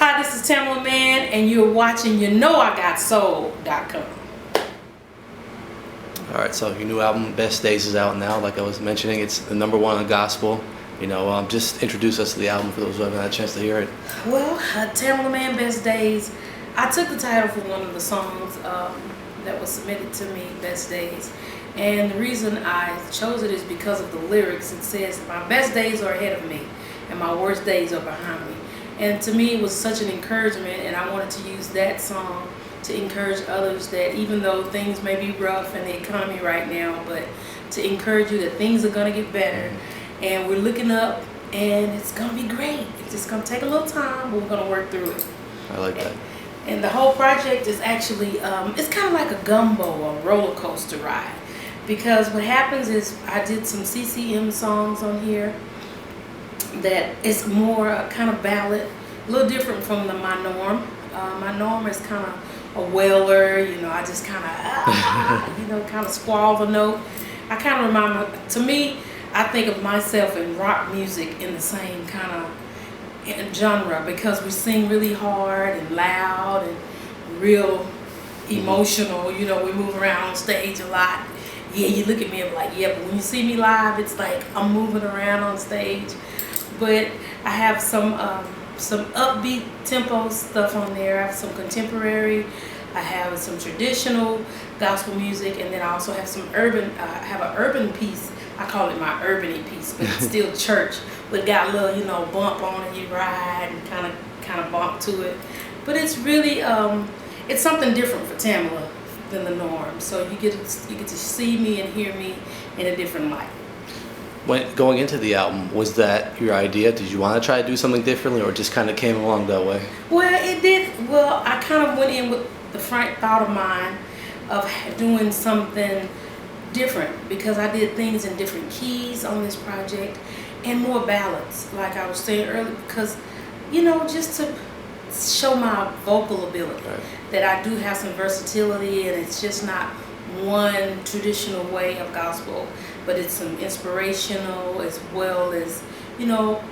Hi, this is Tamela Mann, and you're watching YouKnowIGotSoul.com. Alright, so your new album, Best Days, is out now. Like I was mentioning, it's the #1 on gospel. Just introduce us to the album for those who haven't had a chance to hear it. Well, Tamela Mann, Best Days. I took the title from one of the songs that was submitted to me, Best Days. And the reason I chose it is because of the lyrics. It says, my best days are ahead of me, and my worst days are behind me. And to me, it was such an encouragement, and I wanted to use that song to encourage others that even though things may be rough in the economy right now, but to encourage you that things are going to get better, and we're looking up, and it's going to be great. It's just going to take a little time, but we're going to work through it. I like that. And the whole project is actually, it's kind of like a gumbo, a roller coaster ride. Because what happens is I did some CCM songs on here that is more kind of ballad, a little different from my norm. My norm is kind of a wailer, I just kind of, kind of squall the note. I kind of to me, I think of myself in rock music in the same kind of genre because we sing really hard and loud and real emotional. We move around on stage a lot. Yeah, you look at me and be like, yeah, but when you see me live, it's like I'm moving around on stage. But I have some upbeat tempo stuff on there. I have some contemporary. I have some traditional gospel music, and then I also have some urban. I have an urban piece. I call it my urban piece, but it's still church. But it got a little, bump on it. You ride and kind of bump to it. But it's really it's something different for Tamela than the norm. So you get to see me and hear me in a different light. When going into the album, was that your idea? Did you want to try to do something differently, or it just kind of came along that way? Well, it did. Well, I kind of went in with the frank thought of mine of doing something different because I did things in different keys on this project and more ballads, like I was saying earlier, because, just to show my vocal ability, right, that I do have some versatility, and it's just not one traditional way of gospel, but it's some inspirational as well as,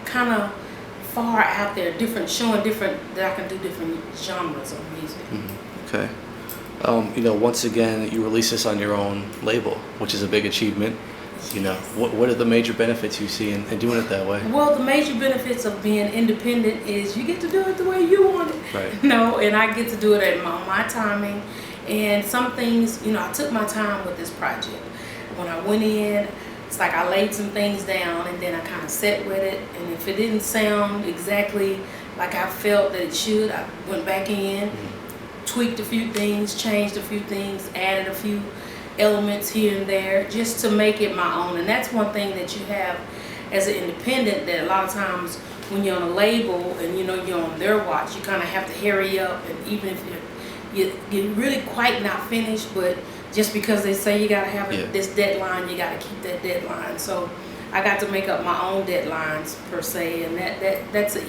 kind of far out there, showing different, that I can do different genres of music. Okay. Once again, you release this on your own label, which is a big achievement. What are the major benefits you see in doing it that way? Well, the major benefits of being independent is you get to do it the way you want it. Right. And I get to do it at my timing. And some things, I took my time with this project. When I went in, it's like I laid some things down and then I kind of sat with it. And if it didn't sound exactly like I felt that it should, I went back in, tweaked a few things, changed a few things, added a few elements here and there just to make it my own. And that's one thing that you have as an independent, that a lot of times when you're on a label and you're on their watch, you kind of have to hurry up, and even if you're really quite not finished, but just because they say you got to have this deadline, you got to keep that deadline. So I got to make up my own deadlines per se, and that's a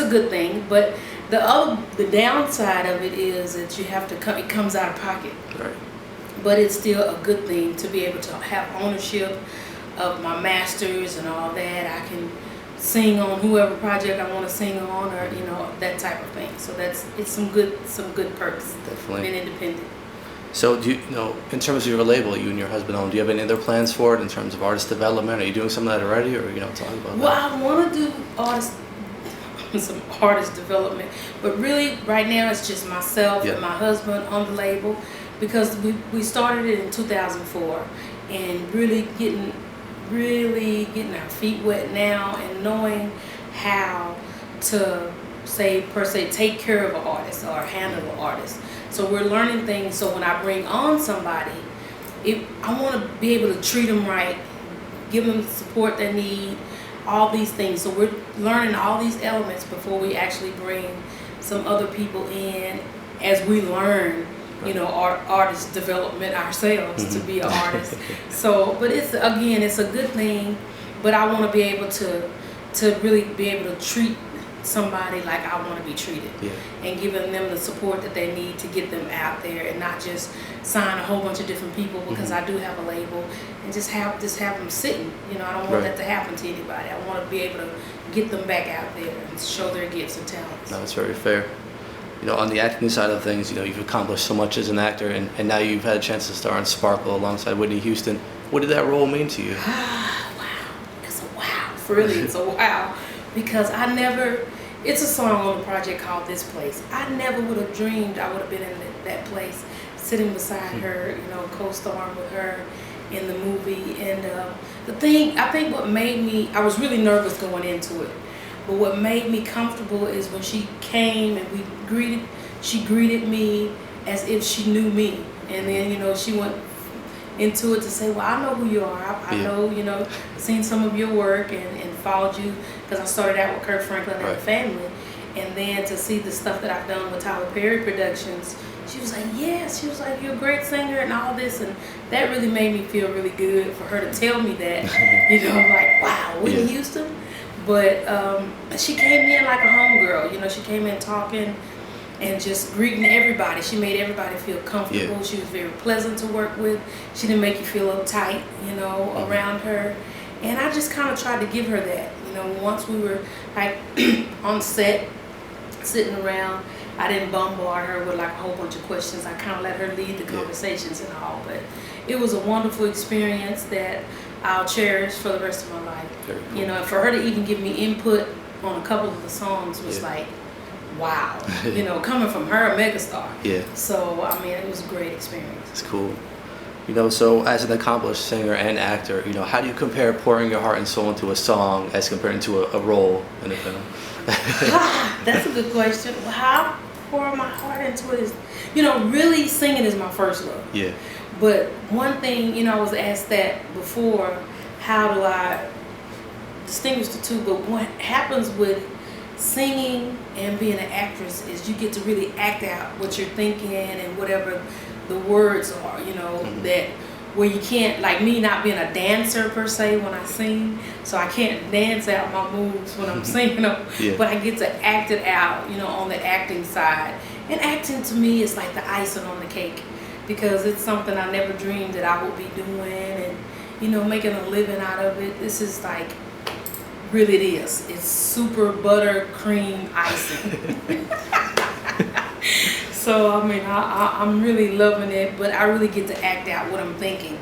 good thing. But the downside of it is that you have to it comes out of pocket. Right. But it's still a good thing to be able to have ownership of my masters and all that. I can sing on whoever project I want to sing on, or that type of thing. So it's some good perks. Definitely. Being independent. So do you in terms of your label, you and your husband own, do you have any other plans for it in terms of artist development? Are you doing some of that already, or talk about that? Well, I want to do some artist development, but really right now it's just myself and my husband on the label, because we started it in 2004 and really getting our feet wet now and knowing how to take care of an artist or handle an artist. So we're learning things. So when I bring on somebody, I want to be able to treat them right, give them the support they need, all these things. So we're learning all these elements before we actually bring some other people in as we learn, artist development ourselves to be an artist. So, but it's a good thing, but I want to be able to really be able to treat somebody like I want to be treated, Yeah. and giving them the support that they need to get them out there, and not just sign a whole bunch of different people because I do have a label, and just have them sitting. You know, I don't want that to happen to anybody. I want to be able to get them back out there and show their gifts and talents. No, that's very fair. You know, on the acting side of things, you know, you've accomplished so much as an actor, and now you've had a chance to star in Sparkle alongside Whitney Houston. What did that role mean to you? Wow, it's a wow. Really, it's a wow, because it's a song on the project called This Place. I never would have dreamed I would have been in that place, sitting beside her, you know, co-starring with her in the movie. And the thing, I think what made me, I was really nervous going into it, but what made me comfortable is when she came and she greeted me as if she knew me. And then, you know, she went into it to say, well, I know who you are. I know, you know, seen some of your work and followed you, because I started out with Kirk Franklin and the family. And then to see the stuff that I've done with Tyler Perry Productions, she was like, yes. She was like, you're a great singer and all this. And that really made me feel really good for her to tell me that. You know, I'm like, wow, Whitney Houston. But she came in like a homegirl. You know, she came in talking and just greeting everybody. She made everybody feel comfortable. Yeah. She was very pleasant to work with. She didn't make you feel uptight, you know, around her. And I just kind of tried to give her that. You know, once we were like on set, sitting around, I didn't bombard her with like a whole bunch of questions. I kind of let her lead the conversations and all. But it was a wonderful experience that I'll cherish for the rest of my life. Very cool. You know, and for her to even give me input on a couple of the songs was like, wow. You know, coming from her, a megastar. Yeah. So, I mean, it was a great experience. It's cool. You know, so as an accomplished singer and actor, you know, how do you compare pouring your heart and soul into a song as compared to a role in a film? That's a good question. Well, how I pour my heart into it is, you know, really singing is my first love. Yeah. But one thing, you know, I was asked that before, how do I distinguish the two? But what happens with singing and being an actress is you get to really act out what you're thinking and whatever the words are, you know, that where you can't, like me not being a dancer per se when I sing, so I can't dance out my moves when I'm singing them, but I get to act it out, you know, on the acting side. And acting to me is like the icing on the cake, because it's something I never dreamed that I would be doing, and, you know, making a living out of it. This is like, really it is. It's super buttercream icing. So, I mean, I'm really loving it, but I really get to act out what I'm thinking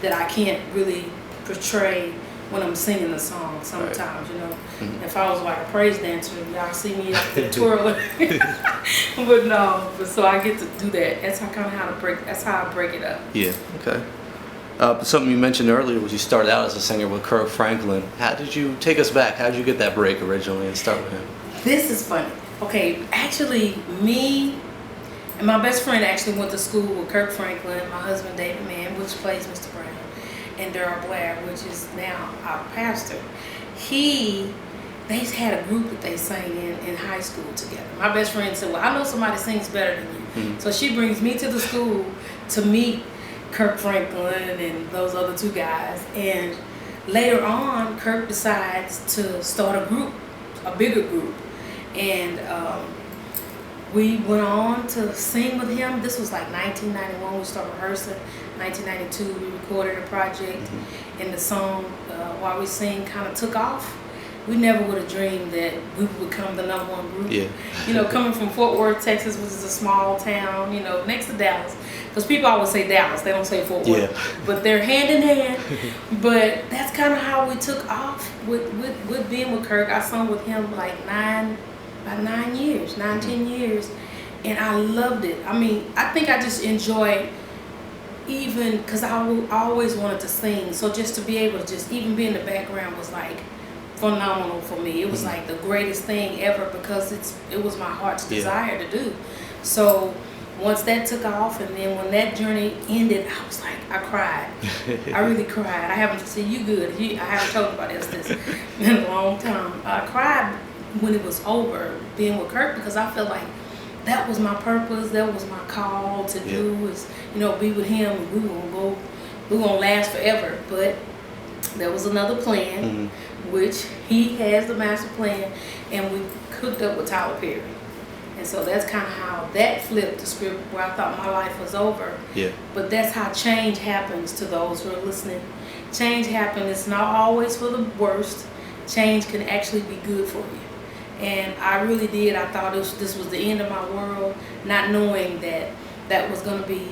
that I can't really portray when I'm singing the song sometimes, you know. If I was like a praise dancer, y'all see me up there twirling. But no, so I get to do that. That's how I break it up. Yeah, okay. Something you mentioned earlier was you started out as a singer with Kirk Franklin. How did you take us back? How did you get that break originally and start with him? This is funny. Okay, actually, me and my best friend actually went to school with Kirk Franklin, my husband David Mann, which plays Mr. Brown, and Darryl Blair, which is now our pastor. They had a group that they sang in high school together. My best friend said, well, I know somebody sings better than you. So she brings me to the school to meet Kirk Franklin and those other two guys. And later on, Kirk decides to start a group, a bigger group. And we went on to sing with him. This was like 1991. We started rehearsing. 1992, we recorded a project, and the song While We Sing kind of took off. We never would have dreamed that we would become the #1 group. Yeah. You know, coming from Fort Worth, Texas, which is a small town, you know, next to Dallas. Because people always say Dallas, they don't say Fort Worth. Yeah. But they're hand in hand. But that's kind of how we took off with being with Kirk. I sung with him like 9, 10 years. And I loved it. I mean, I think I just enjoyed, even because I always wanted to sing. So just to be able to just even be in the background was like phenomenal for me. It was like the greatest thing ever, because it was my heart's desire to do. So once that took off, and then when that journey ended, I was like, I cried. I really cried. I haven't seen you good. I haven't told about this in a long time. I cried when it was over, being with Kirk, because I felt like that was my purpose. That was my call to do, is, you know, be with him. And we're gonna last forever. But there was another plan. which he has the master plan, and we cooked up with Tyler Perry. And so that's kind of how that flipped the script, where I thought my life was over. Yeah. But that's how change happens to those who are listening. Change happens. It's not always for the worst. Change can actually be good for you. And I really did. I thought this was the end of my world, not knowing that was going to be,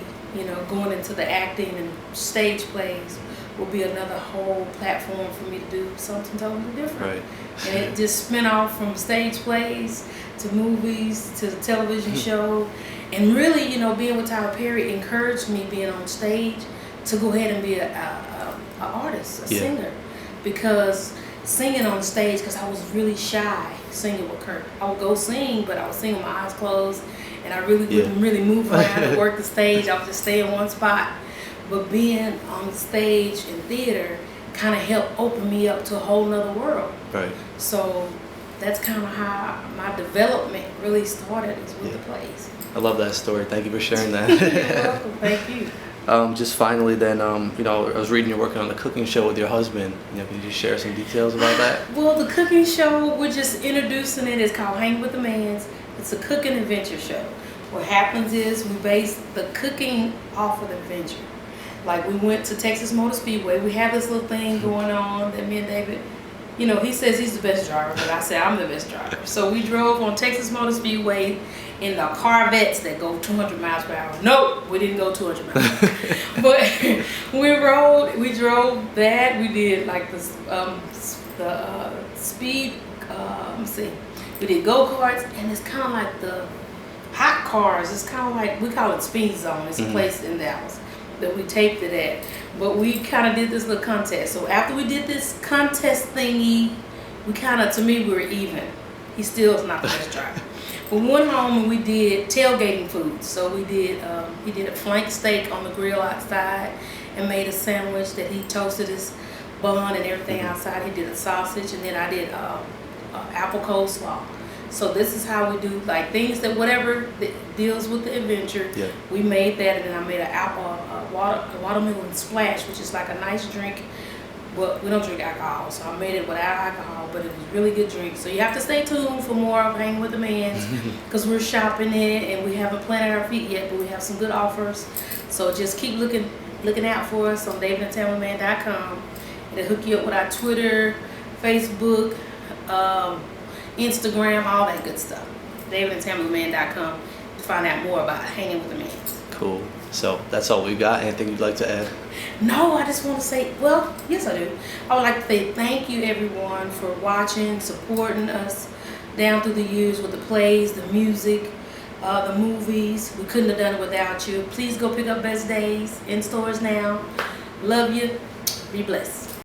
going into the acting and stage plays will be another whole platform for me to do something totally different. Right. And it just spin off from stage plays to movies to the television show. And really, being with Tyler Perry encouraged me, being on stage, to go ahead and be a artist, a singer. Because singing on stage, because I was really shy singing with Kurt. I would go sing, but I was singing with my eyes closed, and I really wouldn't really move around and work the stage. I would just stay in one spot. But being on stage in theater kind of helped open me up to a whole nother world. Right. So that's kind of how my development really started, is with the plays. I love that story. Thank you for sharing that. You're welcome. Thank you. Just finally then, I was reading you're working on the cooking show with your husband. Can you share some details about that? Well, the cooking show, we're just introducing it. It's called Hang with the Manns. It's a cooking adventure show. What happens is we base the cooking off of the adventure. Like, we went to Texas Motor Speedway. We have this little thing going on that me and David, he says he's the best driver, but I said I'm the best driver. So we drove on Texas Motor Speedway in the Corvettes that go 200 miles per hour. Nope, we didn't go 200 miles. But we drove that. We did like the speed, we did go-karts, and it's kind of like the hot cars. It's kind of like, we call it Speed Zone. It's a place in Dallas that we taped it at. But we kind of did this little contest. So after we did this contest thingy, we kind of, to me, we were even. He still is not the best driver. But we went home and we did tailgating foods. So we did, he did a flank steak on the grill outside and made a sandwich that he toasted his bun and everything outside. He did a sausage, and then I did apple coleslaw. So this is how we do, like, things that whatever that deals with the adventure. Yeah. We made that, and then I made a watermelon splash, which is like a nice drink. But we don't drink alcohol, so I made it without alcohol, but it was really good drink. So you have to stay tuned for more of Hang with the Manns, because we're shopping it, and we haven't planted our feet yet, but we have some good offers. So just keep looking out for us on davidandtamelamann.com. It'll hook you up with our Twitter, Facebook, Instagram, all that good stuff. davidandtamelamann.com to find out more about Hanging with the Manns. Cool. So that's all we got. Anything you'd like to add? No, I just want to say, well, yes I do. I would like to say thank you everyone for watching, supporting us down through the years with the plays, the music, the movies. We couldn't have done it without you. Please go pick up Best Days in stores now. Love you. Be blessed.